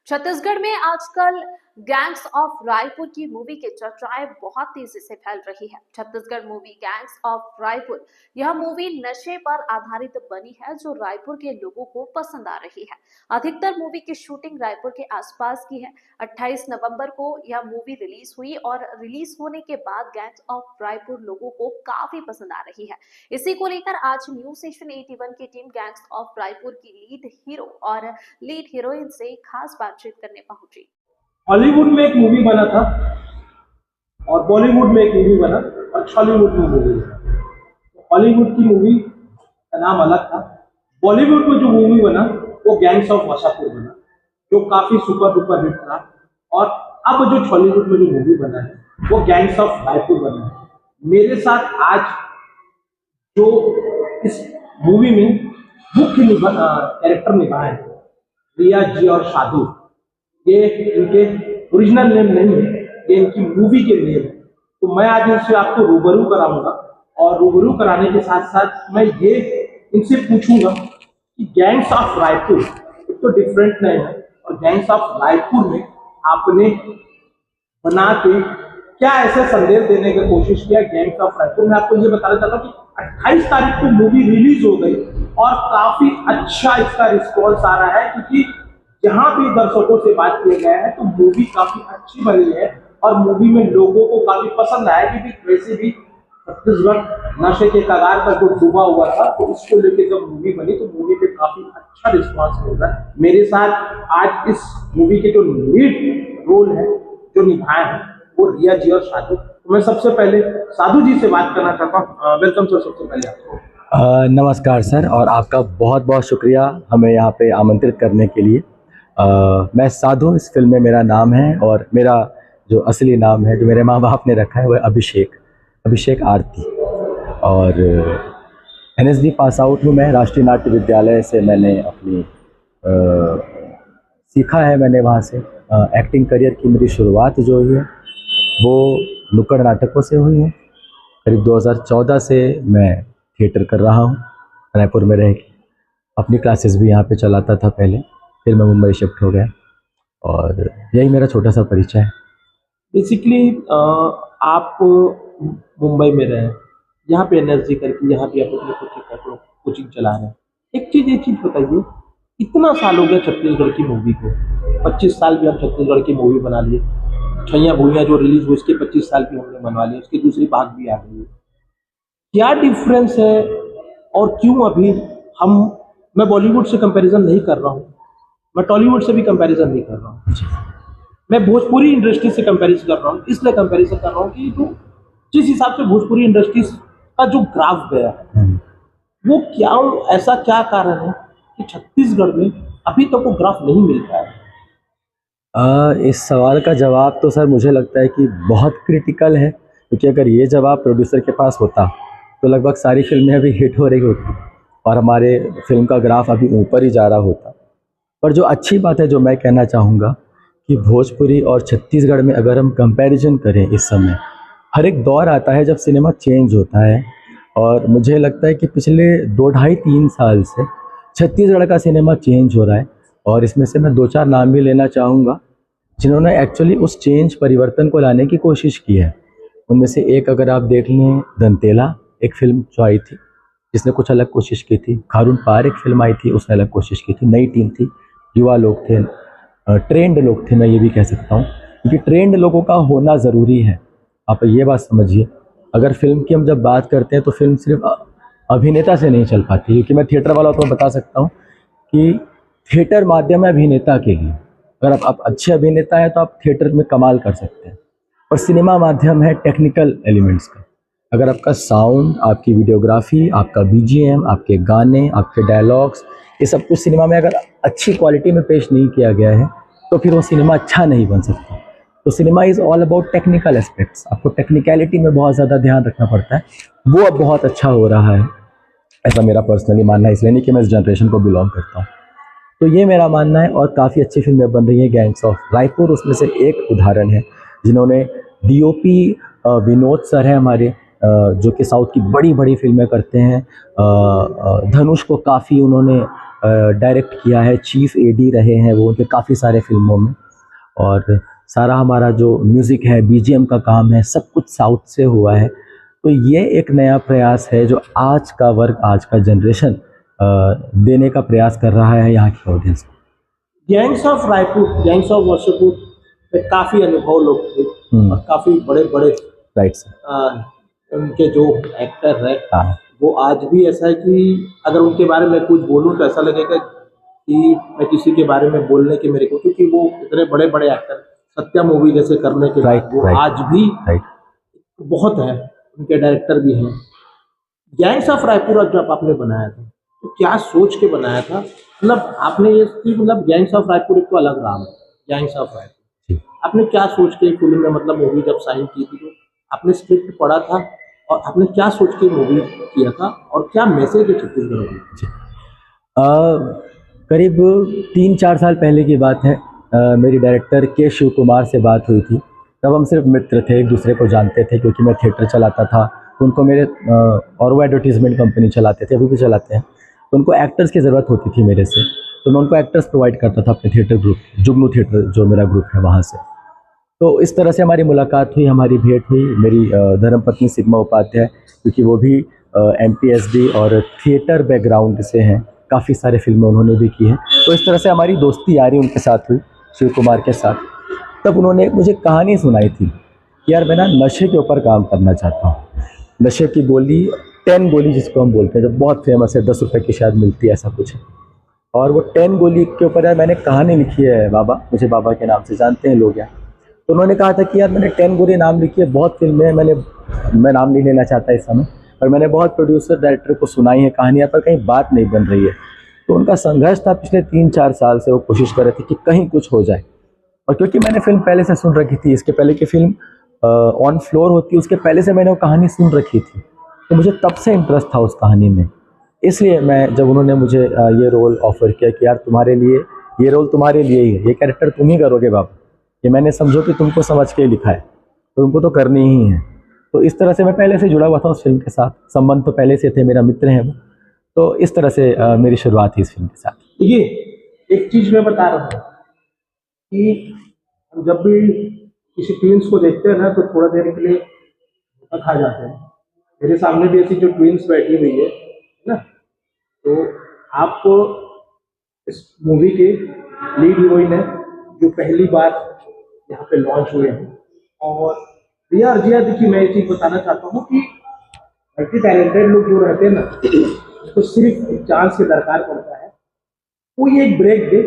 छत्तीसगढ़ में आजकल gangs of Raipur की मूवी की चर्चाएं बहुत तेजी से फैल रही है। Chhattisgarh movie gangs of Raipur, यह मूवी नशे पर आधारित बनी है जो रायपुर के लोगों को पसंद आ रही है। अधिकतर मूवी की शूटिंग रायपुर के आसपास की है। 28 नवंबर को यह मूवी रिलीज हुई और रिलीज होने के बाद गैंग्स ऑफ रायपुर लोगों को काफी पसंद आ रही है। इसी को लेकर आज न्यूज स्टेशन 81 की टीम गैंग्स ऑफ रायपुर की लीड हीरो और लीड हीरोइन से खास बातचीत करने पहुंची। हॉलीवुड में एक मूवी बना था और बॉलीवुड में एक मूवी बना और हॉलीवुड में मूवी बना। हॉलीवुड की मूवी का नाम अलग था। बॉलीवुड में जो मूवी बना वो गैंग्स ऑफ वासापुर बना, जो काफी सुपर डुपर हिट था। और अब जो हॉलीवुड में जो मूवी बना है वो गैंग्स ऑफ रायपुर बना है। मेरे साथ आज जो इस मूवी में मुख्य कैरेक्टर निभाए रिया जी और साधु, ये इनके ओरिजिनल नेम नहीं है, ये इनकी मूवी के नेम है। तो मैं आज इनसे आपको रूबरू कराऊंगा और रूबरू कराने के साथ साथ मैं ये इनसे पूछूंगा कि गैंग्स ऑफ रायपुर एक तो डिफरेंट नेम है और गैंग्स ऑफ रायपुर में आपने बना के क्या ऐसे संदेश देने की कोशिश किया। गैंग्स ऑफ रायपुर में आपको ये बताना चाहता हूँ कि 28 तारीख को मूवी रिलीज हो गई और काफी अच्छा इसका रिस्पॉन्स आ रहा है, क्योंकि जहां भी दर्शकों से बात किया गया है तो मूवी काफी अच्छी बनी है और मूवी में लोगों को काफी पसंद आया। क्योंकि वैसे भी छत्तीसगढ़ नशे के कगार पर जो डूबा हुआ था, तो उसको लेकर जब मूवी बनी तो मूवी पे काफी अच्छा रिस्पॉन्स मिल रहा है। मेरे साथ आज इस मूवी के जो लीड रोल है जो निभाए हैं वो रिया जी और साधु। तो मैं सबसे पहले साधु जी से बात करना चाहता हूँ। वेलकम सर, सबसे पहले आपको। नमस्कार सर, और आपका बहुत बहुत शुक्रिया हमें यहाँ पे आमंत्रित करने के लिए। मैं साधु इस फिल्म में मेरा नाम है और मेरा जो असली नाम है जो मेरे माँ बाप ने रखा है वो अभिषेक आरती। और NSD पास आउट हूँ मैं। राष्ट्रीय नाट्य विद्यालय से मैंने अपनी सीखा है। मैंने वहाँ से एक्टिंग करियर की मेरी शुरुआत जो हुई है वो नुक्कड़ नाटकों से हुई है। करीब 2014 से मैं थिएटर कर रहा हूँ रायपुर में रह के। अपनी क्लासेस भी यहाँ पे चलाता था पहले, फिर मैं मुंबई शिफ्ट हो गया और यही मेरा छोटा सा परिचय है। बेसिकली आप मुंबई में रहे, यहाँ पे NSD करके यहाँ पे आप अपनी कोचिंग चला रहे हैं। एक चीज़ बताइए, इतना साल हो गया छत्तीसगढ़ की मूवी को, 25 साल भी हम छत्तीसगढ़ की मूवी बना लिए। छैया भूइयां जो रिलीज हुई उसके 25 साल भी हमने बनवा लिए, उसकी दूसरी भाग भी आ गई है। क्या डिफरेंस है और क्यों अभी मैं बॉलीवुड से कंपैरिजन नहीं कर रहा हूँ, मैं टॉलीवुड से भी कंपैरिजन नहीं कर रहा हूँ, मैं भोजपुरी इंडस्ट्री से कंपैरिजन कर रहा हूँ। इसलिए कंपैरिजन कर रहा हूँ कि जो जिस हिसाब से भोजपुरी इंडस्ट्री का जो ग्राफ गया है वो ऐसा क्या कारण है कि छत्तीसगढ़ में अभी तक वो ग्राफ नहीं मिल रहा है? इस सवाल का जवाब तो सर मुझे लगता है कि बहुत क्रिटिकल है, क्योंकि अगर ये जवाब प्रोड्यूसर के पास होता तो लगभग सारी फिल्में अभी हिट हो रही होती और हमारे फिल्म का ग्राफ अभी ऊपर ही जा रहा होता। पर जो अच्छी बात है जो मैं कहना चाहूँगा कि भोजपुरी और छत्तीसगढ़ में अगर हम कंपैरिजन करें, इस समय हर एक दौर आता है जब सिनेमा चेंज होता है। और मुझे लगता है कि पिछले 2-2.5-3 साल से छत्तीसगढ़ का सिनेमा चेंज हो रहा है। और इसमें से मैं 2-4 नाम भी लेना चाहूँगा जिन्होंने एक्चुअली उस परिवर्तन को लाने की कोशिश की है। उनमें से एक अगर आप देख लें, दंतेला एक फिल्म जो आई थी जिसने कुछ अलग कोशिश की थी। खारून पार एक फिल्म आई थी, उसने अलग कोशिश की थी। नई टीम थी, युवा लोग थे, ट्रेंड लोग थे, मैं ये भी कह सकता हूँ, क्योंकि ट्रेंड लोगों का होना ज़रूरी है। आप ये बात समझिए, अगर फिल्म की हम जब बात करते हैं तो फिल्म सिर्फ अभिनेता से नहीं चल पाती, क्योंकि मैं थिएटर वाला तो बता सकता हूँ कि थिएटर माध्यम है अभिनेता के लिए। अगर आप अच्छे अभिनेता हैं तो आप थिएटर में कमाल कर सकते हैं। और सिनेमा माध्यम है टेक्निकल एलिमेंट्स का। अगर आपका साउंड, आपकी वीडियोग्राफी, आपका BGM, आपके गाने, आपके डायलॉग्स, ये सब कुछ सिनेमा में अगर अच्छी क्वालिटी में पेश नहीं किया गया है तो फिर वो सिनेमा अच्छा नहीं बन सकता। तो cinema is all about technical aspects. आपको टेक्निकलिटी में बहुत ज़्यादा ध्यान रखना पड़ता है। वो अब बहुत अच्छा हो रहा है, ऐसा मेरा पर्सनली मानना है। इसलिए नहीं कि मैं इस जनरेशन को बिलोंग करता हूँ। तो ये मेरा मानना है। और काफ़ी अच्छी फिल्में बन रही हैं। गैंग्स ऑफ रायपुर उसमें से एक उदाहरण है, जिन्होंने DOP विनोद सर हैं हमारे, जो कि साउथ की बड़ी बड़ी फिल्में करते हैं। धनुष को काफ़ी उन्होंने डायरेक्ट किया है, चीफ एडी रहे हैं वो उनके काफ़ी सारे फिल्मों में। और सारा हमारा जो म्यूज़िक है, बीजीएम का काम है, सब कुछ साउथ से हुआ है। तो ये एक नया प्रयास है जो आज का वर्ग, आज का जनरेशन देने का प्रयास कर रहा है यहाँ की ऑडियंस को। Gangs of Raipur, gangs of Wasseypur में काफ़ी अनुभव लोग थे और काफ़ी बड़े बड़े राइट सर। उनके जो एक्टर है हाँ वो आज भी ऐसा है कि अगर उनके बारे में कुछ बोलूँ तो ऐसा लगेगा कि मैं किसी के बारे में बोलने के मेरे को, क्योंकि वो इतने बड़े बड़े एक्टर, सत्या मूवी जैसे करने के बाद वो आज भी बहुत है, उनके डायरेक्टर भी हैं। गैंग्स ऑफ रायपुर जब आपने बनाया था तो क्या सोच के बनाया था? मतलब आपने ये मतलब गैंग्स ऑफ रायपुर एक तो अलग नाम है, गैंग्स ऑफ रायपुर, आपने क्या सोच के फिल्म में मतलब मूवी जब साइन की थी तो आपने स्क्रिप्ट पढ़ा था और आपने क्या सोच के मूवी किया था और क्या मैसेज है छत्तीसगढ़ में? करीब 3-4 साल पहले की बात है। मेरी डायरेक्टर के शिव कुमार से बात हुई थी। तब हम सिर्फ मित्र थे, एक दूसरे को जानते थे क्योंकि मैं थिएटर चलाता था तो उनको मेरे और वो एडवर्टीज़मेंट कंपनी चलाते थे, अभी भी चलाते हैं। तो उनको एक्टर्स की ज़रूरत होती थी मेरे से, तो मैं उनको एक्टर्स प्रोवाइड करता था अपने थिएटर ग्रुप, जुगनू थिएटर जो मेरा ग्रुप है वहाँ से। तो इस तरह से हमारी मुलाकात हुई, हमारी भेंट हुई। मेरी धर्मपत्नी सिग्मा उपाध्याय, क्योंकि वो भी MPSD और थिएटर बैकग्राउंड से हैं, काफ़ी सारे फिल्में उन्होंने भी की हैं। तो इस तरह से हमारी दोस्ती यारी उनके साथ हुई, शिव कुमार के साथ। तब उन्होंने मुझे कहानी सुनाई थी कि यार मैं ना नशे के ऊपर काम करना चाहता हूँ। नशे की गोली, 10 गोली जिसको हम बोलते हैं, जो बहुत फेमस है, 10 रुपये की शायद मिलती है, ऐसा कुछ है। और वो 10 गोली के ऊपर यार मैंने कहानी लिखी है। बाबा, मुझे बाबा के नाम से जानते हैं लोग यार। तो उन्होंने कहा था कि यार मैंने 10 गोली नाम लिखी है, बहुत फिल्में हैं, मैं नाम नहीं लेना चाहता इस समय, पर मैंने बहुत प्रोड्यूसर डायरेक्टर को सुनाई है कहानियाँ, पर कहीं बात नहीं बन रही है। तो उनका संघर्ष था पिछले 3-4 साल से, वो कोशिश कर रहे थे कि कहीं कुछ हो जाए। और क्योंकि मैंने फिल्म पहले से सुन रखी थी, इसके पहले की फिल्म ऑन फ्लोर होती, उसके पहले से मैंने वो कहानी सुन रखी थी, तो मुझे तब से इंटरेस्ट था उस कहानी में। इसलिए मैं, जब उन्होंने मुझे ये रोल ऑफ़र किया कि यार तुम्हारे लिए ये रोल, तुम्हारे लिए ही है, ये कैरेक्टर तुम ही करोगे बाबा, ये मैंने समझो कि तुमको समझ के लिखा है, तो तुमको तो करनी ही है। तो इस तरह से मैं पहले से जुड़ा हुआ था उस फिल्म के साथ, संबंध तो पहले से थे, मेरा मित्र हैं वो। तो इस तरह से मेरी शुरुआत थी इस फिल्म के साथ। देखिए, एक चीज़ मैं बता रहा हूँ कि हम जब भी किसी ट्विंस को देखते हैं ना तो थोड़ा देर के लिए खा जाते हैं। मेरे सामने भी ऐसी जो ट्विंस बैठी हुई है ना, तो आपको इस मूवी के लीड हीरोइन है जो पहली बार यहाँ पे लॉन्च हुए हैं। और रिया अर्जिया, देखिए मैं ये चीज़ बताना चाहता हूँ कि मल्टी टैलेंटेड लोग जो रहते हैं ना, तो सिर्फ एक चांस की दरकार पड़ता है, कोई एक ब्रेक दे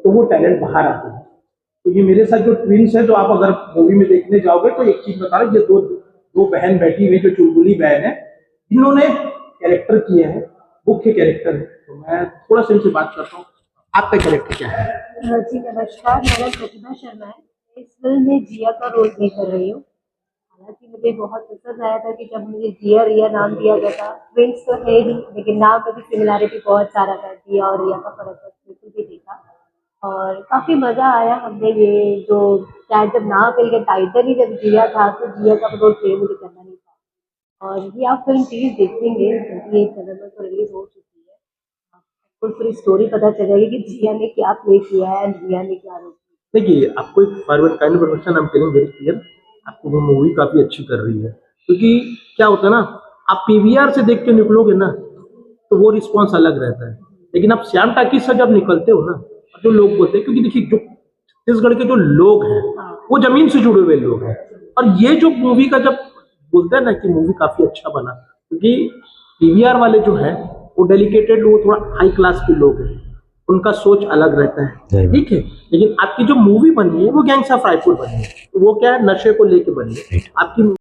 तो वो टैलेंट बाहर आते हैं। तो ये मेरे साथ जो ट्विंस है, जो आप अगर मूवी में देखने जाओगे तो एक चीज़ बता रहा हूँ, ये दो बहन बैठी हुई जो चुलबुली बहन है, जिन्होंने कैरेक्टर किए हैं, मुख्य कैरेक्टर है। तो मैं थोड़ा सा इनसे बात करता हूँ, आपका कैरेक्टर क्या है? जी नमस्कार, मेरा प्रतिभा शर्मा है। इस फिल्म में जिया का रोल प्ले कर रही हूँ। हालांकि मुझे बहुत पसंद आया था कि जब मुझे जिया रिया नाम दिया गया था। ट्विंस तो है ही, लेकिन नाम में भी सिमिलैरिटी बहुत सारा था, जिया और रिया का फर्क बिल्कुल भी देखा और काफ़ी मज़ा आया। हमने ये जो शायद जब नाम मिल गया, टाइटल ही जब जिया था, तो जिया का रोल प्ले मुझे करना नहीं था। और ये आप फिल्म प्लीज़ देखेंगे, क्योंकि 1 नवंबर को रिलीज हो चुकी है। आपको पूरी स्टोरी पता चल जाएगी कि जिया ने क्या प्ले किया है, रिया ने क्या रोल। देखिए, आपको एक forward kind permission I am telling very clear, आपको वो मूवी काफ़ी अच्छी कर रही है। क्योंकि क्या होता है ना, आप PVR से देख के निकलोगे ना तो वो रिस्पॉन्स अलग रहता है, लेकिन आप श्याम टाकीज से जब निकलते हो ना, जो लोग बोलते हैं, क्योंकि देखिए जो छत्तीसगढ़ के जो लोग हैं वो जमीन से जुड़े हुए लोग हैं, और ये जो मूवी का जब बोलते हैं ना कि मूवी काफ़ी अच्छा बना, क्योंकि PVR वाले जो हैं वो डेलिकेटेड लोग, थोड़ा हाई क्लास के लोग हैं, उनका सोच अलग रहता है, ठीक है। लेकिन आपकी जो मूवी बनी है वो गैंग्स ऑफ रायपुर बनी है, तो वो क्या है, नशे को लेके बनी है। आपकी